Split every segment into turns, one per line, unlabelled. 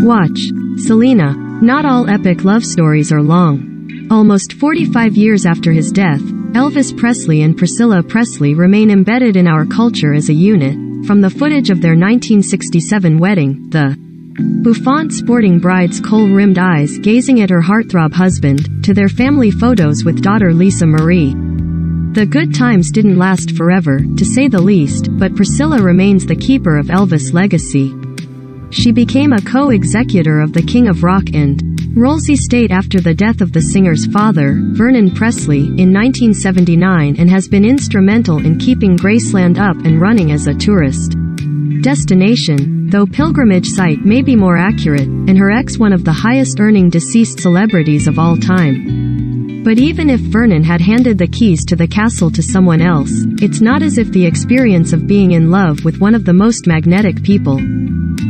Watch. Selena. Not all epic love stories are long. Almost 45 years after his death, Elvis Presley and Priscilla Presley remain embedded in our culture as a unit, from the footage of their 1967 wedding, the bouffant sporting bride's kohl-rimmed eyes gazing at her heartthrob husband, to their family photos with daughter Lisa Marie. The good times didn't last forever, to say the least, but Priscilla remains the keeper of Elvis' legacy. She became a co-executor of the King of Rock and Roll's estate after the death of the singer's father, Vernon Presley, in 1979 and has been instrumental in keeping Graceland up and running as a tourist destination, though pilgrimage site may be more accurate, and her ex one of the highest-earning deceased celebrities of all time. But even if Vernon had handed the keys to the castle to someone else, it's not as if the experience of being in love with one of the most magnetic people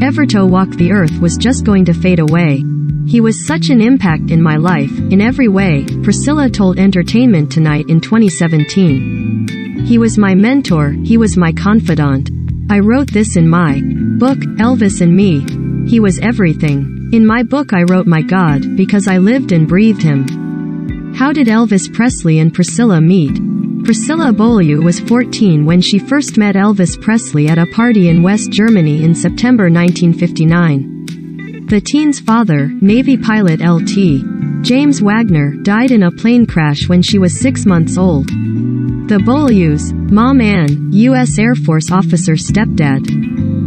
ever to walk the earth was just going to fade away. He was such an impact in my life, in every way, Priscilla told Entertainment Tonight in 2017. He was my mentor, he was my confidant. I wrote this in my book, Elvis and Me. He was everything. In my book I wrote my God, because I lived and breathed him. How did Elvis Presley and Priscilla meet? Priscilla Beaulieu was 14 when she first met Elvis Presley at a party in West Germany in September 1959. The teen's father, Navy pilot Lt. James Wagner, died in a plane crash when she was 6 months old. The Beaulieus, Mom Ann, U.S. Air Force officer stepdad,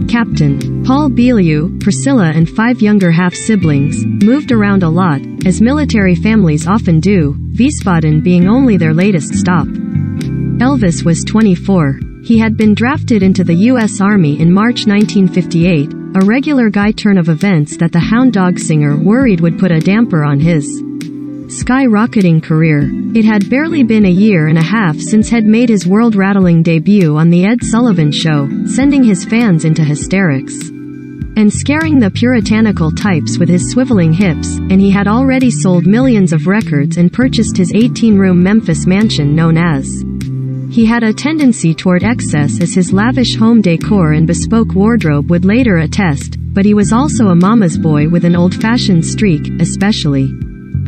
Captain Paul Beaulieu, Priscilla and 5 younger half-siblings, moved around a lot, as military families often do, Wiesbaden being only their latest stop. Elvis was 24. He had been drafted into the U.S. Army in March 1958, a regular guy turn of events that the hound dog singer worried would put a damper on his skyrocketing career. It had barely been a year and a half since he'd made his world-rattling debut on The Ed Sullivan Show, sending his fans into hysterics and scaring the puritanical types with his swiveling hips, and he had already sold millions of records and purchased his 18-room Memphis mansion known as. He had a tendency toward excess, as his lavish home decor and bespoke wardrobe would later attest, but he was also a mama's boy with an old-fashioned streak, especially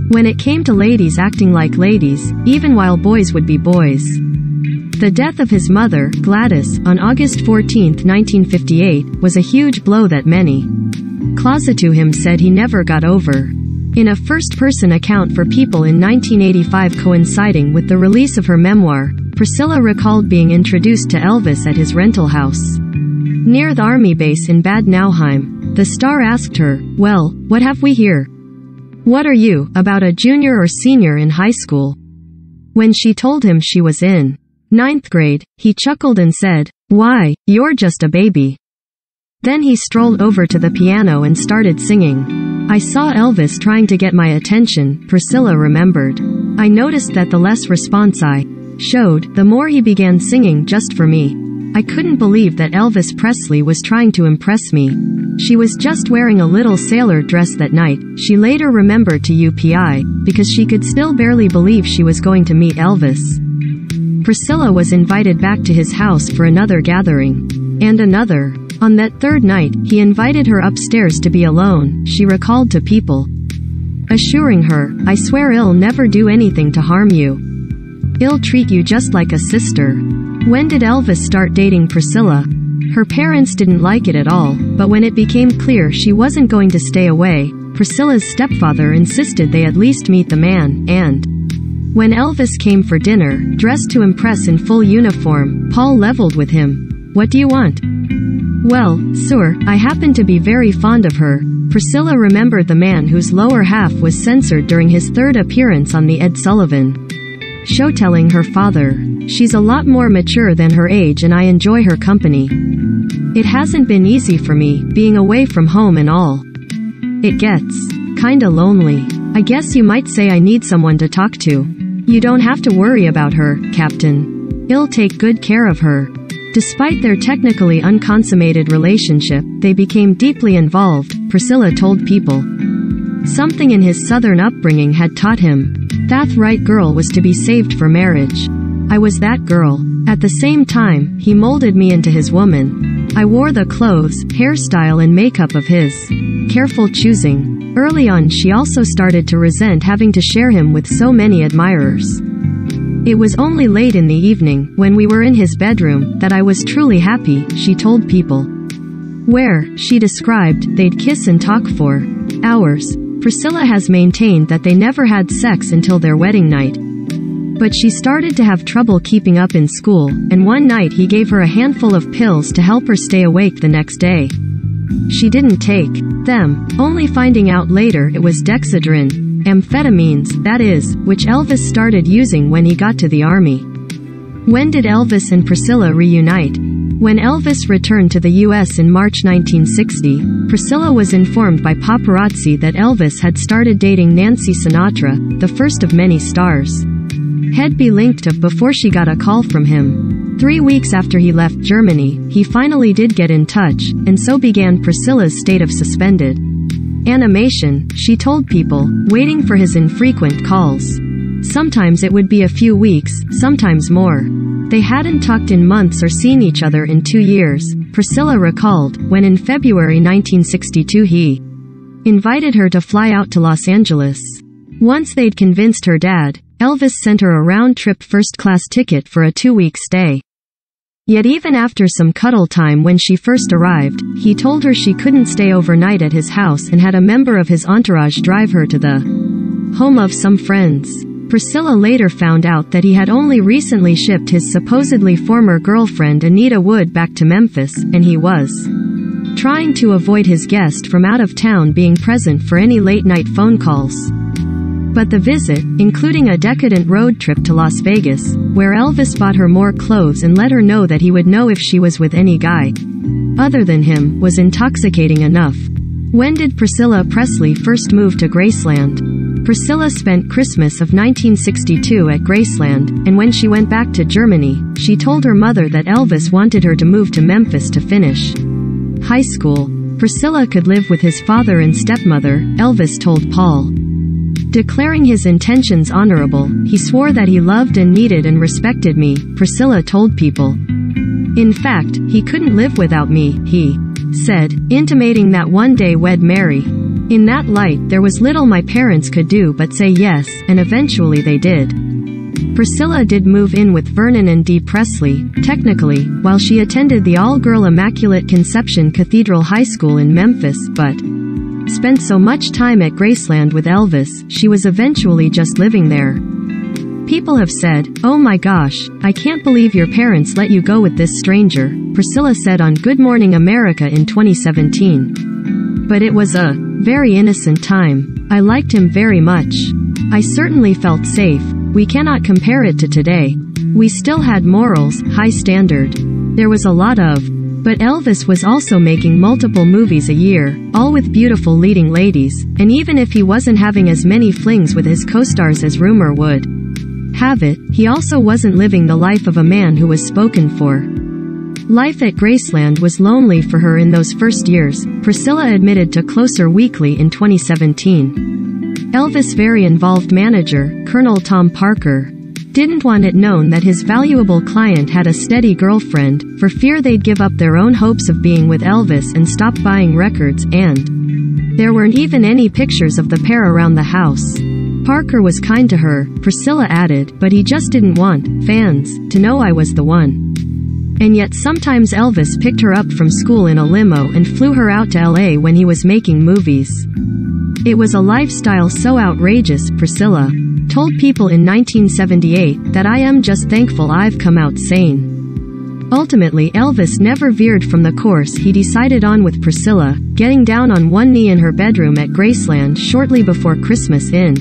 when it came to ladies acting like ladies, even while boys would be boys. The death of his mother, Gladys, on August 14, 1958, was a huge blow that many closet to him said he never got over. In a first-person account for People in 1985 coinciding with the release of her memoir, Priscilla recalled being introduced to Elvis at his rental house near the army base in Bad Nauheim. The star asked her, "Well, what have we here? What are you, about a junior or senior in high school?" When she told him she was in 9th grade, he chuckled and said, "Why, you're just a baby." Then he strolled over to the piano and started singing. I saw Elvis trying to get my attention, Priscilla remembered. I noticed that the less response I showed, the more he began singing just for me. I couldn't believe that Elvis Presley was trying to impress me. She was just wearing a little sailor dress that night, she later remembered to UPI, because she could still barely believe she was going to meet Elvis. Priscilla was invited back to his house for another gathering. And another. On that third night, he invited her upstairs to be alone, she recalled to People, assuring her, "I swear I'll never do anything to harm you. I'll treat you just like a sister." When did Elvis start dating Priscilla? Her parents didn't like it at all, but when it became clear she wasn't going to stay away, Priscilla's stepfather insisted they at least meet the man, and when Elvis came for dinner, dressed to impress in full uniform, Paul leveled with him. "What do you want?" "Well, sir, I happen to be very fond of her." Priscilla remembered the man whose lower half was censored during his third appearance on The Ed Sullivan Show, telling her father, "She's a lot more mature than her age and I enjoy her company. It hasn't been easy for me, being away from home and all. It gets kinda lonely. I guess you might say I need someone to talk to." "You don't have to worry about her, Captain. I'll take good care of her." Despite their technically unconsummated relationship, they became deeply involved, Priscilla told People. Something in his southern upbringing had taught him that right girl was to be saved for marriage. "I was that girl. At the same time, he molded me into his woman. I wore the clothes, hairstyle and makeup of his careful choosing. Early on she also started to resent having to share him with so many admirers. It was only late in the evening, when we were in his bedroom, that I was truly happy, she told People. Where, she described, they'd kiss and talk for hours. Priscilla has maintained that they never had sex until their wedding night. But she started to have trouble keeping up in school, and one night he gave her a handful of pills to help her stay awake the next day. She didn't take them, only finding out later it was dexedrine, amphetamines, that is, which Elvis started using when he got to the army. When did Elvis and Priscilla reunite? When Elvis returned to the U.S. in March 1960, Priscilla was informed by paparazzi that Elvis had started dating Nancy Sinatra, the first of many stars. Had be linked up before she got a call from him. 3 weeks after he left Germany, he finally did get in touch, and so began Priscilla's state of suspended animation, she told People, waiting for his infrequent calls. Sometimes it would be a few weeks, sometimes more. They hadn't talked in months or seen each other in 2 years, Priscilla recalled, when in February 1962 he invited her to fly out to Los Angeles. Once they'd convinced her dad, Elvis sent her a round-trip first-class ticket for a 2-week stay. Yet even after some cuddle time when she first arrived, he told her she couldn't stay overnight at his house and had a member of his entourage drive her to the home of some friends. Priscilla later found out that he had only recently shipped his supposedly former girlfriend Anita Wood back to Memphis, and he was trying to avoid his guest from out of town being present for any late-night phone calls. But the visit, including a decadent road trip to Las Vegas, where Elvis bought her more clothes and let her know that he would know if she was with any guy other than him, was intoxicating enough. When did Priscilla Presley first move to Graceland? Priscilla spent Christmas of 1962 at Graceland, and when she went back to Germany, she told her mother that Elvis wanted her to move to Memphis to finish high school. Priscilla could live with his father and stepmother, Elvis told Paul. Declaring his intentions honorable, he swore that he loved and needed and respected me, Priscilla told People. In fact, he couldn't live without me, he said, intimating that one day we'd marry. In that light, there was little my parents could do but say yes, and eventually they did. Priscilla did move in with Vernon and Dee Presley, technically, while she attended the all-girl Immaculate Conception Cathedral High School in Memphis, but spent so much time at Graceland with Elvis, she was eventually just living there. People have said, "Oh my gosh, I can't believe your parents let you go with this stranger," Priscilla said on Good Morning America in 2017. But it was a very innocent time. I liked him very much. I certainly felt safe. We cannot compare it to today. We still had morals, high standard. There was a lot of. But Elvis was also making multiple movies a year, all with beautiful leading ladies, and even if he wasn't having as many flings with his co-stars as rumor would have it, he also wasn't living the life of a man who was spoken for. Life at Graceland was lonely for her in those first years, Priscilla admitted to Closer Weekly in 2017. Elvis' very involved manager, Colonel Tom Parker, didn't want it known that his valuable client had a steady girlfriend, for fear they'd give up their own hopes of being with Elvis and stop buying records, and there weren't even any pictures of the pair around the house. Parker was kind to her, Priscilla added, but he just didn't want fans to know I was the one. And yet sometimes Elvis picked her up from school in a limo and flew her out to LA when he was making movies. It was a lifestyle so outrageous, Priscilla told People in 1978, that I am just thankful I've come out sane. Ultimately, Elvis never veered from the course he decided on with Priscilla, getting down on one knee in her bedroom at Graceland shortly before Christmas in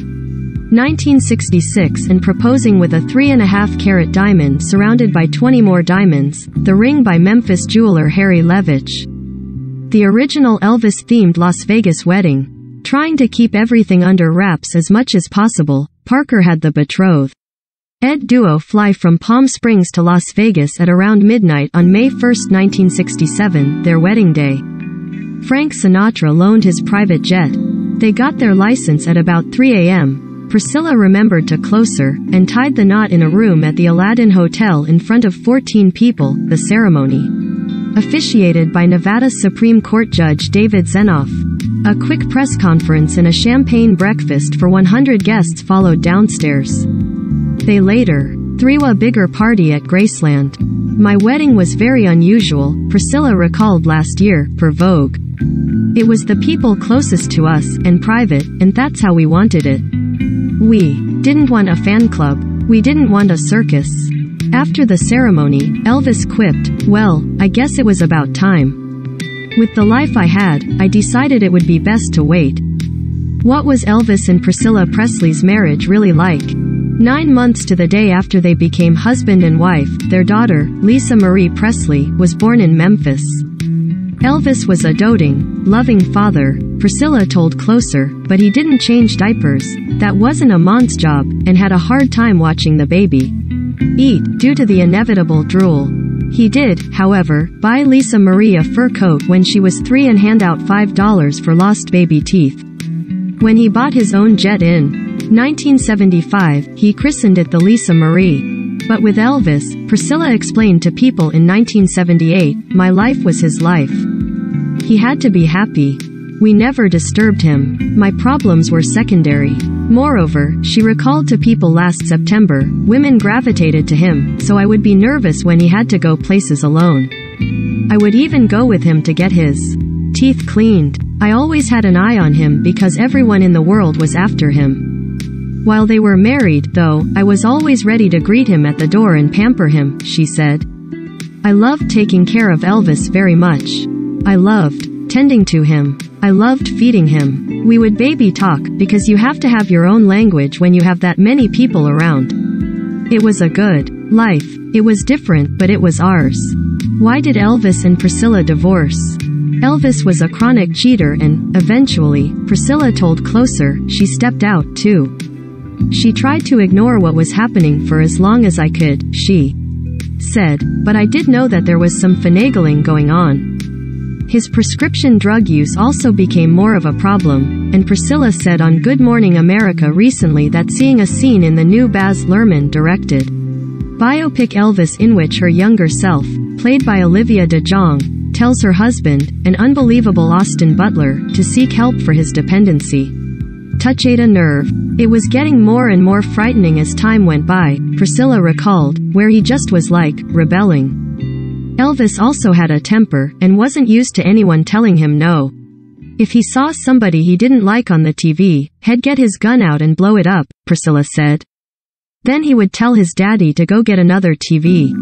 1966 and proposing with a 3.5-carat diamond surrounded by 20 more diamonds, the ring by Memphis jeweler Harry Levitch. The original Elvis-themed Las Vegas wedding. Trying to keep everything under wraps as much as possible, Parker had the betrothed Ed duo fly from Palm Springs to Las Vegas at around midnight on May 1, 1967, their wedding day. Frank Sinatra loaned his private jet. They got their license at about 3 a.m. Priscilla remembered to Closer, and tied the knot in a room at the Aladdin Hotel in front of 14 people, the ceremony officiated by Nevada's Supreme Court Judge David Zenoff. A quick press conference and a champagne breakfast for 100 guests followed downstairs. They later threw a bigger party at Graceland. My wedding was very unusual, Priscilla recalled last year, per Vogue. It was the people closest to us, and private, and that's how we wanted it. We didn't want a fan club. We didn't want a circus. After the ceremony, Elvis quipped, "Well, I guess it was about time. With the life I had, I decided it would be best to wait." What was Elvis and Priscilla Presley's marriage really like? 9 months to the day after they became husband and wife, their daughter, Lisa Marie Presley, was born in Memphis. Elvis was a doting, loving father, Priscilla told Closer, but he didn't change diapers. That wasn't a mom's job, and had a hard time watching the baby eat, due to the inevitable drool. He did, however, buy Lisa Marie a fur coat when she was 3 and hand out $5 for lost baby teeth. When he bought his own jet in 1975, he christened it the Lisa Marie. But with Elvis, Priscilla explained to people in 1978, "My life was his life. He had to be happy. We never disturbed him. My problems were secondary." Moreover, she recalled to people last September, women gravitated to him, so I would be nervous when he had to go places alone. I would even go with him to get his teeth cleaned. I always had an eye on him because everyone in the world was after him. While they were married, though, I was always ready to greet him at the door and pamper him, she said. I loved taking care of Elvis very much. I loved tending to him. I loved feeding him. We would baby talk, because you have to have your own language when you have that many people around. It was a good life. It was different, but it was ours. Why did Elvis and Priscilla divorce? Elvis was a chronic cheater and, eventually, Priscilla told Closer, she stepped out, too. She tried to ignore what was happening for as long as I could, she said, but I did know that there was some finagling going on. His prescription drug use also became more of a problem, and Priscilla said on Good Morning America recently that seeing a scene in the new Baz Luhrmann directed biopic Elvis in which her younger self, played by Olivia de Jong, tells her husband, an unbelievable Austin Butler, to seek help for his dependency. Touched a nerve. It was getting more and more frightening as time went by, Priscilla recalled, where he just was like, rebelling. Elvis also had a temper, and wasn't used to anyone telling him no. If he saw somebody he didn't like on the TV, he'd get his gun out and blow it up, Priscilla said. Then he would tell his daddy to go get another TV.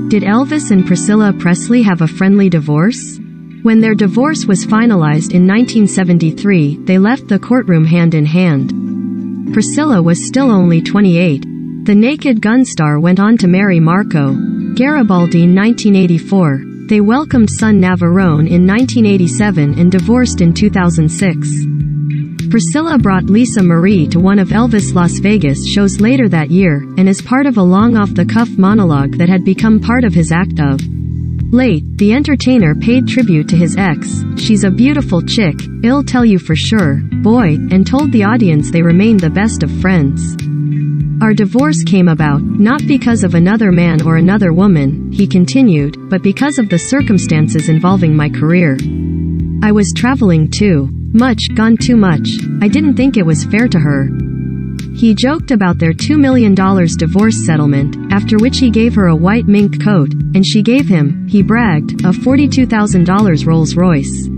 Did Elvis and Priscilla Presley have a friendly divorce? When their divorce was finalized in 1973, they left the courtroom hand in hand. Priscilla was still only 28. The Naked Gun star went on to marry Marco Garibaldi in 1984. They welcomed son Navarone in 1987 and divorced in 2006. Priscilla brought Lisa Marie to one of Elvis' Las Vegas shows later that year, and as part of a long off-the-cuff monologue that had become part of his act of late, the entertainer paid tribute to his ex, "She's a beautiful chick, I'll tell you for sure, boy," and told the audience they remained the best of friends. Our divorce came about, not because of another man or another woman, he continued, but because of the circumstances involving my career. I was traveling too much, gone too much. I didn't think it was fair to her. He joked about their $2 million divorce settlement, after which he gave her a white mink coat, and she gave him, he bragged, a $42,000 Rolls-Royce.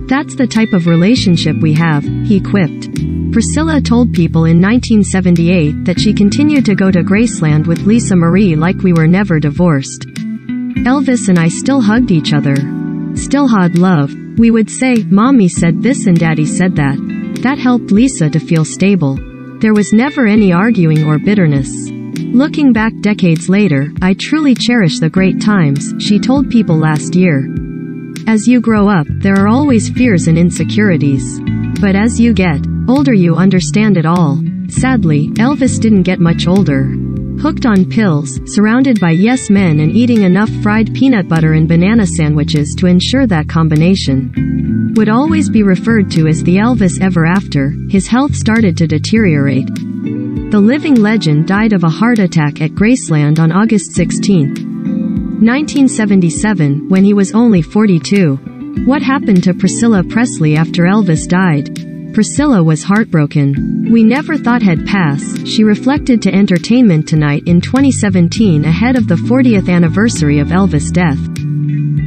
That's the type of relationship we have, he quipped. Priscilla told people in 1978 that she continued to go to Graceland with Lisa Marie like we were never divorced. Elvis and I still hugged each other. Still had love. We would say, Mommy said this and Daddy said that. That helped Lisa to feel stable. There was never any arguing or bitterness. Looking back decades later, I truly cherish the great times, she told people last year. As you grow up, there are always fears and insecurities. But as you get older you understand it all. Sadly, Elvis didn't get much older. Hooked on pills, surrounded by yes men and eating enough fried peanut butter and banana sandwiches to ensure that combination would always be referred to as the Elvis ever after, his health started to deteriorate. The living legend died of a heart attack at Graceland on August 16, 1977, when he was only 42. What happened to Priscilla Presley after Elvis died? Priscilla was heartbroken. We never thought had passed, she reflected to Entertainment Tonight in 2017 ahead of the 40th anniversary of Elvis' death.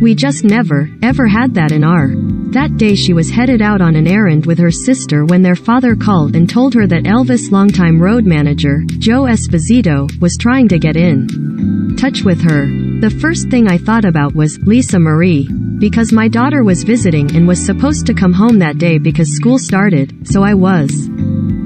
We just never, ever had that in our. That day she was headed out on an errand with her sister when their father called and told her that Elvis' longtime road manager, Joe Esposito, was trying to get in touch with her. The first thing I thought about was Lisa Marie, because my daughter was visiting and was supposed to come home that day because school started, so I was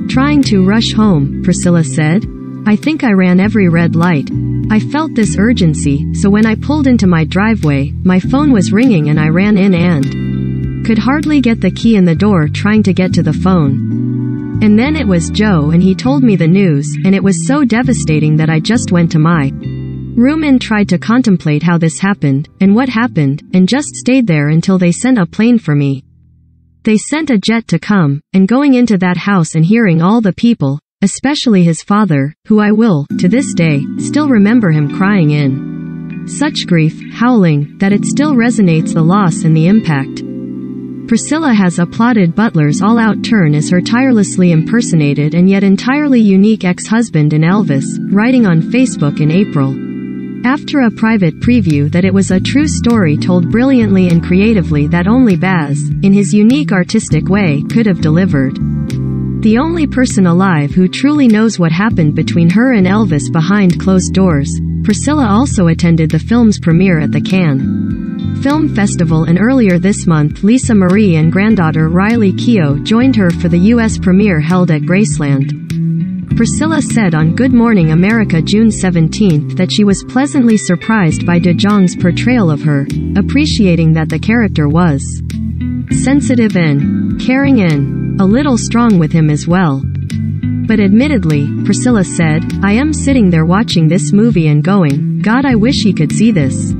trying to rush home, Priscilla said. I think I ran every red light. I felt this urgency, so when I pulled into my driveway, my phone was ringing and I ran in and could hardly get the key in the door trying to get to the phone. And then it was Joe and he told me the news, and it was so devastating that I just went to my room and tried to contemplate how this happened, and what happened, and just stayed there until they sent a plane for me. They sent a jet to come, and going into that house and hearing all the people, especially his father, who I will, to this day, still remember him crying in such grief, howling, that it still resonates, the loss and the impact. Priscilla has applauded Butler's all-out turn as her tirelessly impersonated and yet entirely unique ex-husband in Elvis, writing on Facebook in April, after a private preview, that it was a true story told brilliantly and creatively that only Baz, in his unique artistic way, could have delivered. The only person alive who truly knows what happened between her and Elvis behind closed doors. Priscilla also attended the film's premiere at the Cannes Film Festival, and earlier this month Lisa Marie and granddaughter Riley Keough joined her for the U.S. premiere held at Graceland. Priscilla said on Good Morning America June 17 that she was pleasantly surprised by De Jong's portrayal of her, appreciating that the character was sensitive and caring and a little strong with him as well. But admittedly, Priscilla said, I am sitting there watching this movie and going, God, I wish he could see this.